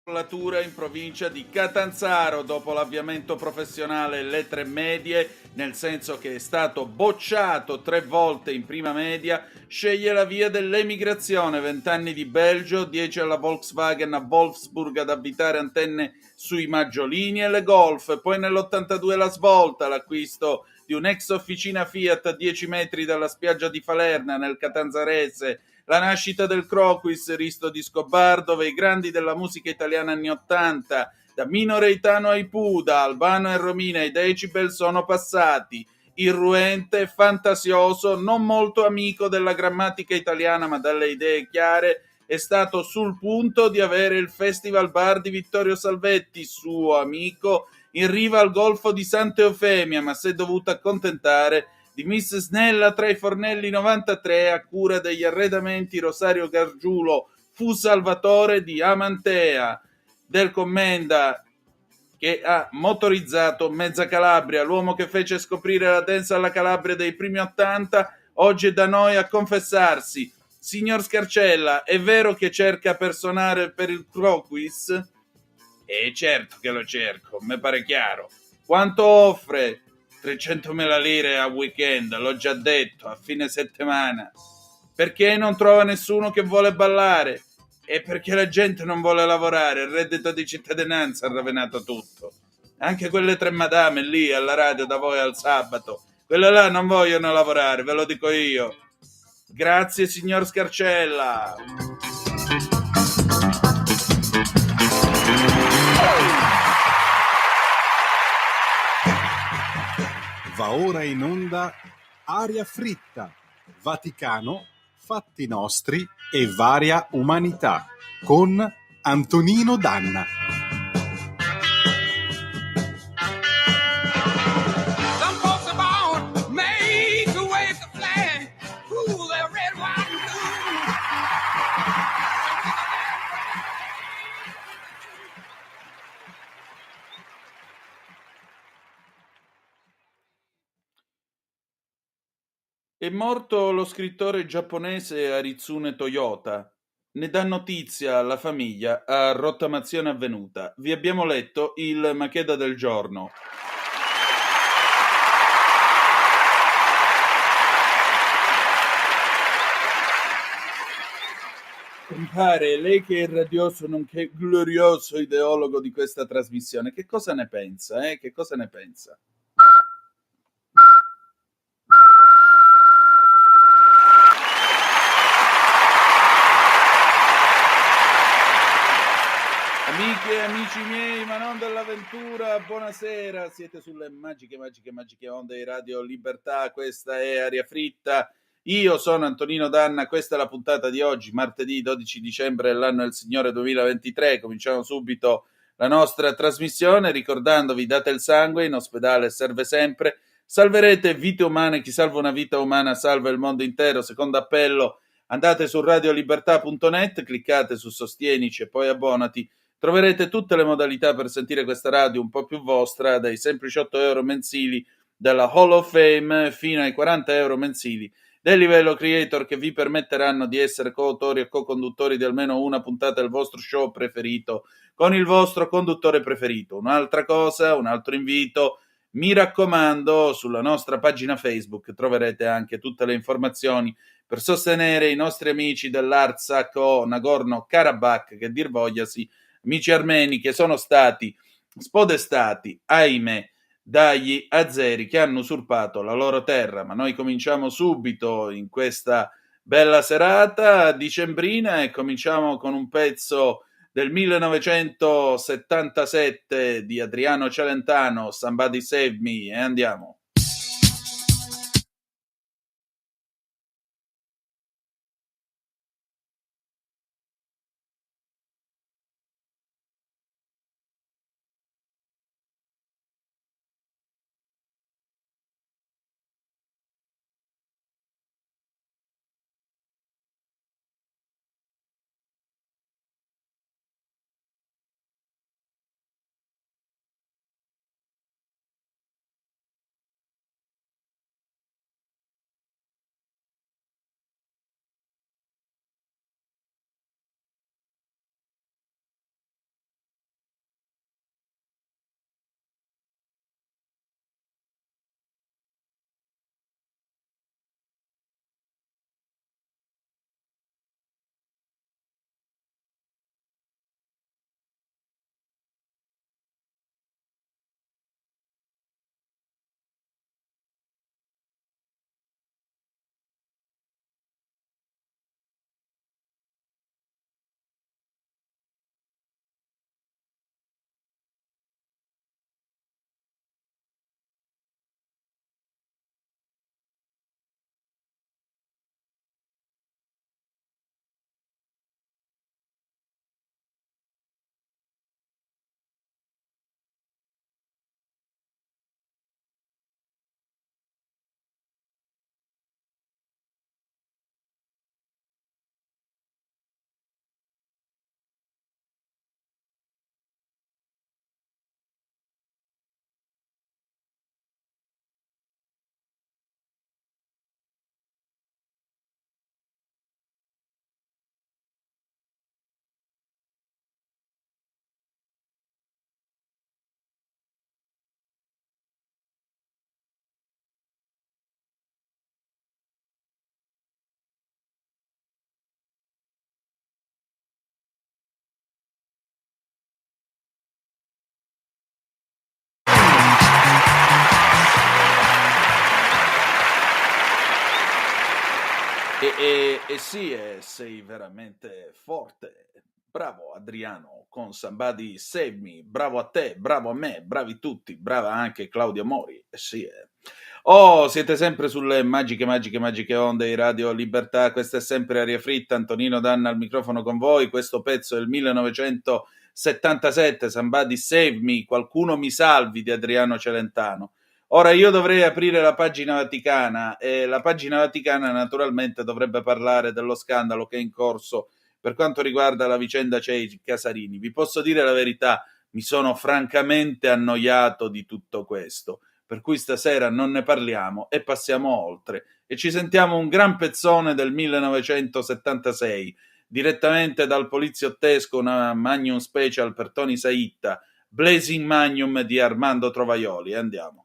In provincia di Catanzaro dopo l'avviamento professionale lettere medie, nel senso che è stato bocciato 3 volte in prima media, sceglie la via dell'emigrazione, 20 anni di Belgio, 10 alla Volkswagen a Wolfsburg ad abitare antenne sui maggiolini e le Golf, poi nell'82 la svolta, l'acquisto di un'ex officina Fiat a 10 metri dalla spiaggia di Falerna nel Catanzarese, la nascita del Croquis, Risto di Scobar, dove i grandi della musica italiana anni '80, da Mino Reitano ai Pooh, da Albano e Romina ai Decibel, sono passati. Irruente, fantasioso, non molto amico della grammatica italiana ma dalle idee chiare, è stato sul punto di avere il Festival Bar di Vittorio Salvetti, suo amico, in riva al Golfo di Santa Eufemia, ma si è dovuto accontentare di Miss Snella tra i fornelli 93 a cura degli arredamenti Rosario Gargiulo fu Salvatore di Amantea, del Commenda che ha motorizzato mezza Calabria, l'uomo che fece scoprire la dance alla Calabria dei primi '80, oggi è da noi a confessarsi. Signor Scarcella, è vero che cerca personale per il Croquis? Certo che lo cerco, mi pare chiaro. Quanto offre? 300.000 lire a weekend, l'ho già detto, a fine settimana. Perché non trova nessuno che vuole ballare? E perché la gente non vuole lavorare, il reddito di cittadinanza ha rovinato tutto. Anche quelle 3 madame lì alla radio da voi al sabato, quelle là non vogliono lavorare, ve lo dico io. Grazie signor Scarcella. Va ora in onda Aria fritta, Vaticano, fatti nostri e varia umanità con Antonino Danna. È morto lo scrittore giapponese Aritsune Toyota. Ne dà notizia la famiglia a rottamazione avvenuta. Vi abbiamo letto il Makeda del giorno. Compare, lei che è radioso nonché glorioso ideologo di questa trasmissione, che cosa ne pensa? Che cosa ne pensa? Amiche e amici miei, ma non dell'avventura, buonasera, siete sulle magiche onde di Radio Libertà, questa è Aria Fritta, io sono Antonino Danna, questa è la puntata di oggi, martedì 12 dicembre dell'anno del Signore 2023, cominciamo subito la nostra trasmissione ricordandovi date il sangue, in ospedale serve sempre, salverete vite umane, chi salva una vita umana salva il mondo intero, secondo appello, andate su radiolibertà.net, cliccate su Sostienici e poi abbonati. Troverete tutte le modalità per sentire questa radio un po' più vostra, dai semplici 8 euro mensili della Hall of Fame fino ai 40 euro mensili del livello creator che vi permetteranno di essere coautori e co-conduttori di almeno una puntata del vostro show preferito con il vostro conduttore preferito. Un'altra cosa, un altro invito, mi raccomando, sulla nostra pagina Facebook troverete anche tutte le informazioni per sostenere i nostri amici dell'Artsakh o Nagorno-Karabakh, che dir vogliasi, amici armeni che sono stati spodestati, ahimè, dagli azeri che hanno usurpato la loro terra. Ma noi cominciamo subito in questa bella serata dicembrina e cominciamo con un pezzo del 1977 di Adriano Celentano, Somebody Save Me, e andiamo. Sì, sei veramente forte. Bravo Adriano con Somebody Save Me, bravo a te, bravo a me, bravi tutti, brava anche Claudia Mori. Sì. Oh, siete sempre sulle magiche onde di Radio Libertà, questa è sempre Aria Fritta, Antonino Danna al microfono con voi, questo pezzo è il 1977, Somebody Save Me, qualcuno mi salvi di Adriano Celentano. Ora io dovrei aprire la pagina Vaticana e la pagina Vaticana naturalmente dovrebbe parlare dello scandalo che è in corso per quanto riguarda la vicenda Cei Casarini. Vi posso dire la verità, mi sono francamente annoiato di tutto questo, per cui stasera non ne parliamo e passiamo oltre e ci sentiamo un gran pezzone del 1976, direttamente dal poliziottesco, una Magnum Special per Tony Saitta, Blazing Magnum di Armando Trovaioli. Andiamo.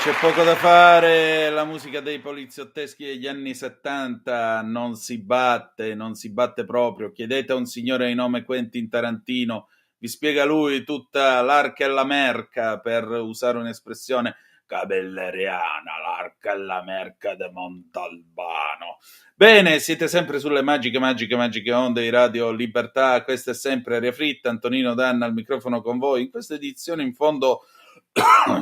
C'è poco da fare, la musica dei poliziotteschi degli anni 70 non si batte proprio. Chiedete a un signore di nome Quentin Tarantino, vi spiega lui tutta l'arca e la merca, per usare un'espressione cabelleriana, l'arca e la merca de Montalbano. Bene, siete sempre sulle magiche onde di Radio Libertà, questa è sempre Aria Fritta, Antonino Danna al microfono con voi, in questa edizione in fondo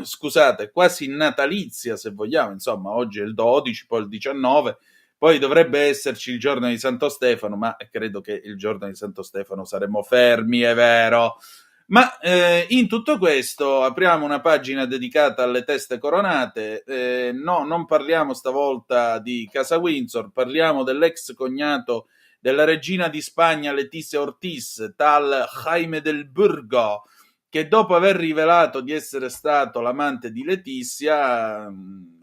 scusate, quasi natalizia se vogliamo, insomma oggi è il 12, poi il 19, poi dovrebbe esserci il giorno di Santo Stefano, ma credo che il giorno di Santo Stefano saremo fermi, è vero. Ma in tutto questo apriamo una pagina dedicata alle teste coronate, no, non parliamo stavolta di Casa Windsor, parliamo dell'ex cognato della regina di Spagna Letizia Ortiz, tal Jaime del Burgo, che dopo aver rivelato di essere stato l'amante di Letizia,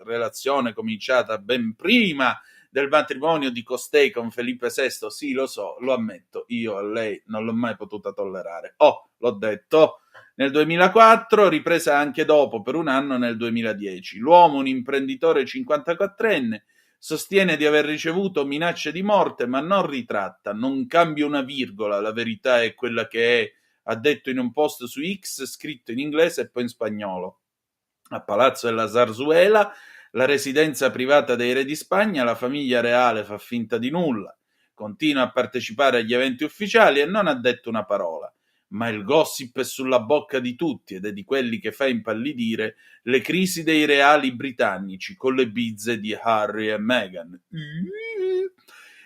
relazione cominciata ben prima del matrimonio di costei con Felipe VI, sì, lo so, lo ammetto, io a lei non l'ho mai potuta tollerare. L'ho detto. Nel 2004, ripresa anche dopo per un anno nel 2010. L'uomo, un imprenditore 54enne, sostiene di aver ricevuto minacce di morte, ma non ritratta, non cambia una virgola, la verità è quella che è, ha detto in un post su X scritto in inglese e poi in spagnolo. A Palazzo della Zarzuela, la residenza privata dei re di Spagna, la famiglia reale fa finta di nulla, continua a partecipare agli eventi ufficiali e non ha detto una parola. Ma il gossip è sulla bocca di tutti ed è di quelli che fa impallidire le crisi dei reali britannici con le bizze di Harry e Meghan.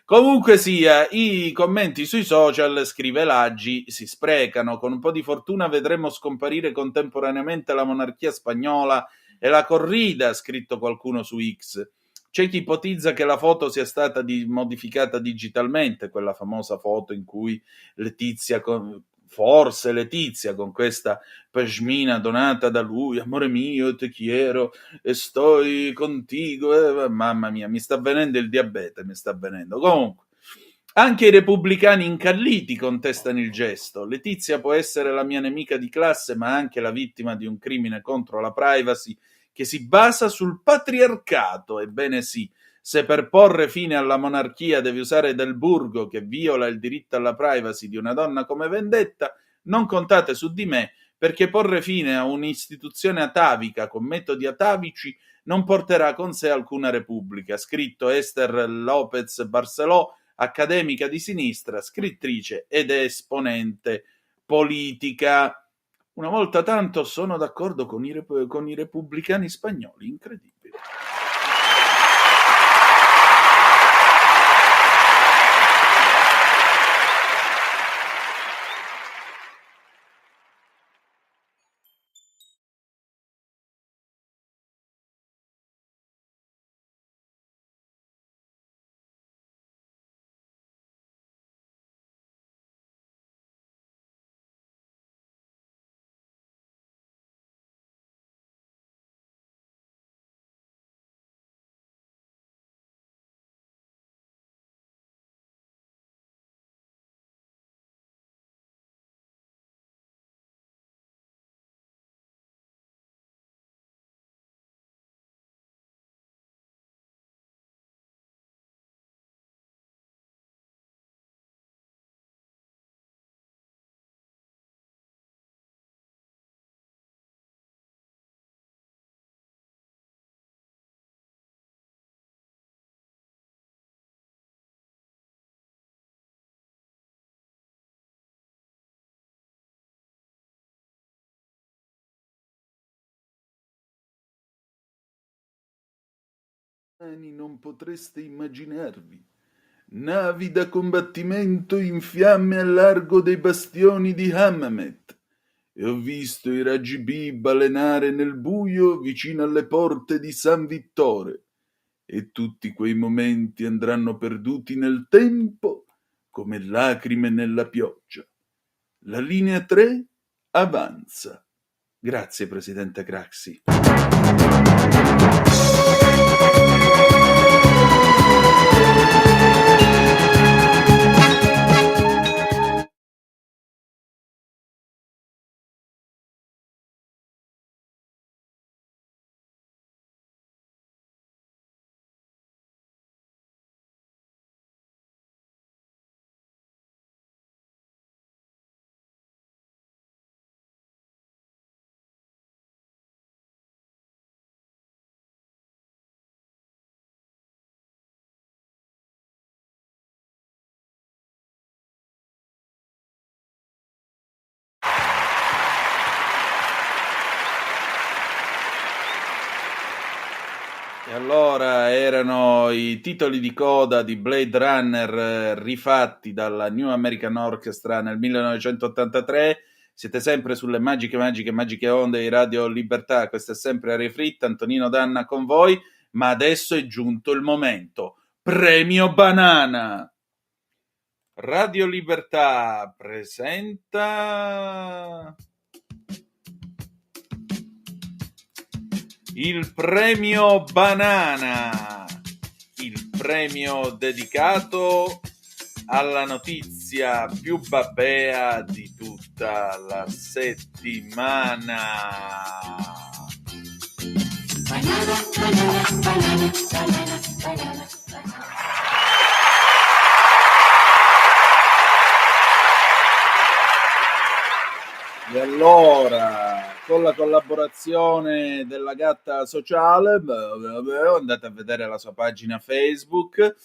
Comunque sia, i commenti sui social, scrive Laggi, si sprecano. Con un po' di fortuna vedremo scomparire contemporaneamente la monarchia spagnola e la corrida, ha scritto qualcuno su X. C'è chi ipotizza che la foto sia stata modificata digitalmente, quella famosa foto in cui Letizia, forse Letizia, con questa pashmina donata da lui, amore mio, te quiero, e sto contigo, mamma mia, mi sta venendo il diabete, mi sta venendo. Comunque, anche i repubblicani incalliti contestano il gesto. Letizia può essere la mia nemica di classe, ma anche la vittima di un crimine contro la privacy che si basa sul patriarcato. Ebbene sì, se per porre fine alla monarchia devi usare del burgo che viola il diritto alla privacy di una donna come vendetta, non contate su di me, perché porre fine a un'istituzione atavica con metodi atavici non porterà con sé alcuna repubblica. Ha scritto Esther Lopez Barceló, accademica di sinistra, scrittrice ed esponente politica. Una volta tanto sono d'accordo con i repubblicani spagnoli, incredibile. Non potreste immaginarvi. Navi da combattimento in fiamme al largo dei bastioni di Hammamet. E ho visto i raggi B balenare nel buio vicino alle porte di San Vittore. E tutti quei momenti andranno perduti nel tempo come lacrime nella pioggia. La linea 3 avanza. Grazie, Presidente Craxi. E allora erano i titoli di coda di Blade Runner rifatti dalla New American Orchestra nel 1983. Siete sempre sulle magiche onde di Radio Libertà. Questa è sempre Aria Fritta, Antonino Danna con voi. Ma adesso è giunto il momento. Premio Banana! Radio Libertà presenta il premio Banana, il premio dedicato alla notizia più babbea di tutta la settimana. E allora, con la collaborazione della Gatta Sociale, andate a vedere la sua pagina Facebook.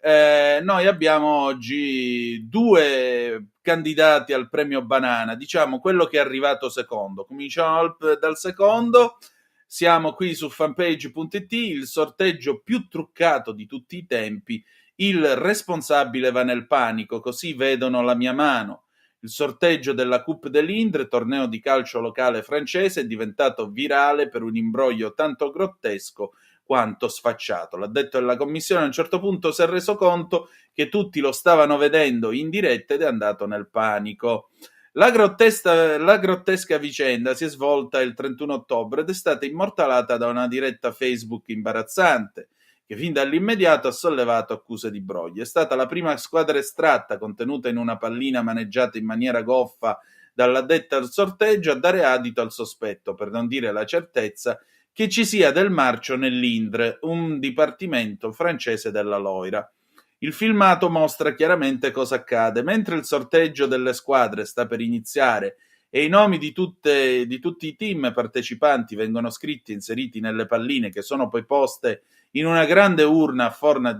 Noi abbiamo oggi due candidati al premio Banana, diciamo quello che è arrivato secondo. Cominciamo dal secondo. Siamo qui su fanpage.it, il sorteggio più truccato di tutti i tempi. Il responsabile va nel panico, così vedono la mia mano. Il sorteggio della Coupe de l'Indre, torneo di calcio locale francese, è diventato virale per un imbroglio tanto grottesco quanto sfacciato. L'addetto della commissione a un certo punto si è reso conto che tutti lo stavano vedendo in diretta ed è andato nel panico. La grottesca vicenda si è svolta il 31 ottobre ed è stata immortalata da una diretta Facebook imbarazzante, che fin dall'immediato ha sollevato accuse di brogli. È stata la prima squadra estratta, contenuta in una pallina maneggiata in maniera goffa dall'addetta al sorteggio, a dare adito al sospetto, per non dire la certezza, che ci sia del marcio nell'Indre, un dipartimento francese della Loira. Il filmato mostra chiaramente cosa accade. Mentre il sorteggio delle squadre sta per iniziare e i nomi di tutti i team partecipanti vengono scritti e inseriti nelle palline che sono poi poste in una grande urna a forma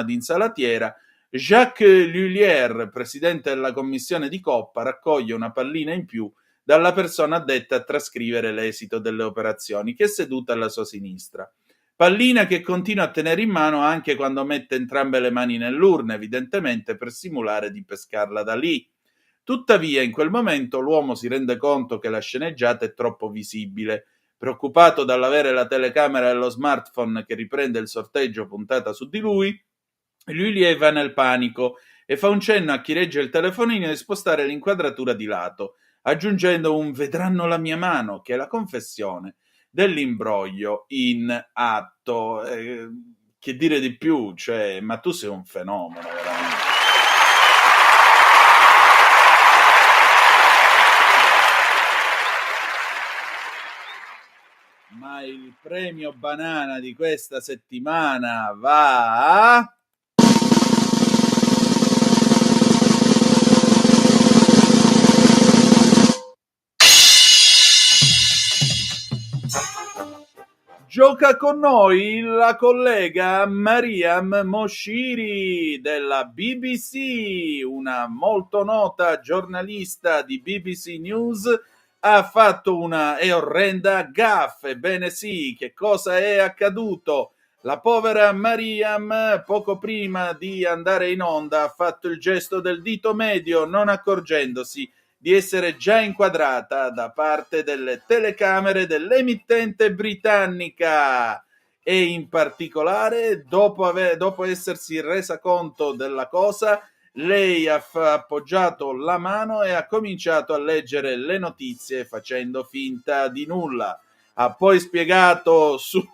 di insalatiera, Jacques Lullier, presidente della commissione di Coppa, raccoglie una pallina in più dalla persona addetta a trascrivere l'esito delle operazioni, che è seduta alla sua sinistra. Pallina che continua a tenere in mano anche quando mette entrambe le mani nell'urna, evidentemente per simulare di pescarla da lì. Tuttavia, in quel momento l'uomo si rende conto che la sceneggiata è troppo visibile. Preoccupato dall'avere la telecamera dello smartphone che riprende il sorteggio puntata su di lui lieva nel panico e fa un cenno a chi regge il telefonino di spostare l'inquadratura di lato, aggiungendo un "vedranno la mia mano", che è la confessione dell'imbroglio in atto. Che dire di più? Cioè, ma tu sei un fenomeno, veramente. Ma il premio Banana di questa settimana va a gioca con noi la collega Mariam Moshiri della BBC, una molto nota giornalista di BBC News. Ha fatto una e orrenda gaffe. Ebbene sì, che cosa è accaduto? La povera Mariam, poco prima di andare in onda, ha fatto il gesto del dito medio, non accorgendosi di essere già inquadrata da parte delle telecamere dell'emittente britannica e in particolare dopo essersi resa conto della cosa, lei ha appoggiato la mano e ha cominciato a leggere le notizie facendo finta di nulla. Ha poi spiegato su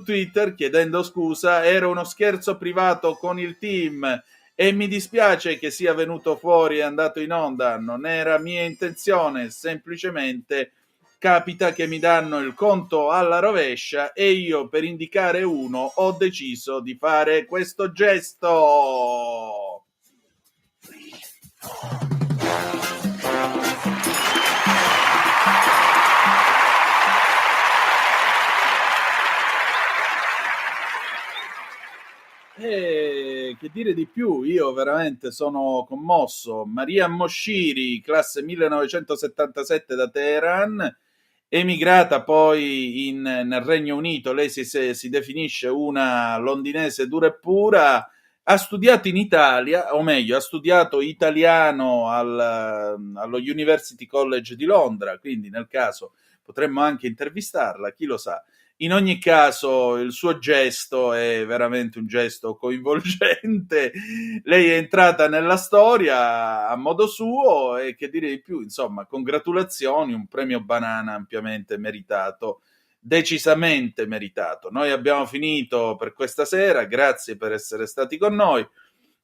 Twitter chiedendo scusa, era uno scherzo privato con il team e mi dispiace che sia venuto fuori e andato in onda, non era mia intenzione, semplicemente capita che mi danno il conto alla rovescia e io per indicare uno ho deciso di fare questo gesto. Che dire di più? Io veramente sono commosso. Maria Moshiri, classe 1977 da Teheran, emigrata poi nel Regno Unito, lei si definisce una londinese dura e pura, ha studiato in Italia, o meglio, ha studiato italiano allo University College di Londra, quindi nel caso potremmo anche intervistarla, chi lo sa. In ogni caso, il suo gesto è veramente un gesto coinvolgente. Lei è entrata nella storia a modo suo e che dire di più, insomma, congratulazioni, un premio Banana ampiamente meritato decisamente meritato. Noi abbiamo finito per questa sera, grazie per essere stati con noi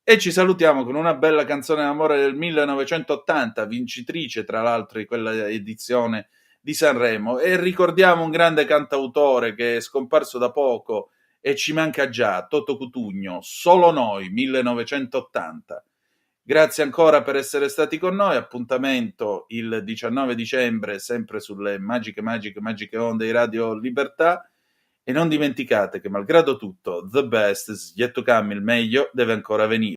e ci salutiamo con una bella canzone d'amore del 1980, vincitrice tra l'altro di quella edizione di Sanremo, e ricordiamo un grande cantautore che è scomparso da poco e ci manca già, Toto Cutugno, Solo Noi, 1980. Grazie ancora per essere stati con noi, appuntamento il 19 dicembre sempre sulle magiche onde di Radio Libertà, e non dimenticate che malgrado tutto, the best is yet to come, il meglio deve ancora venire.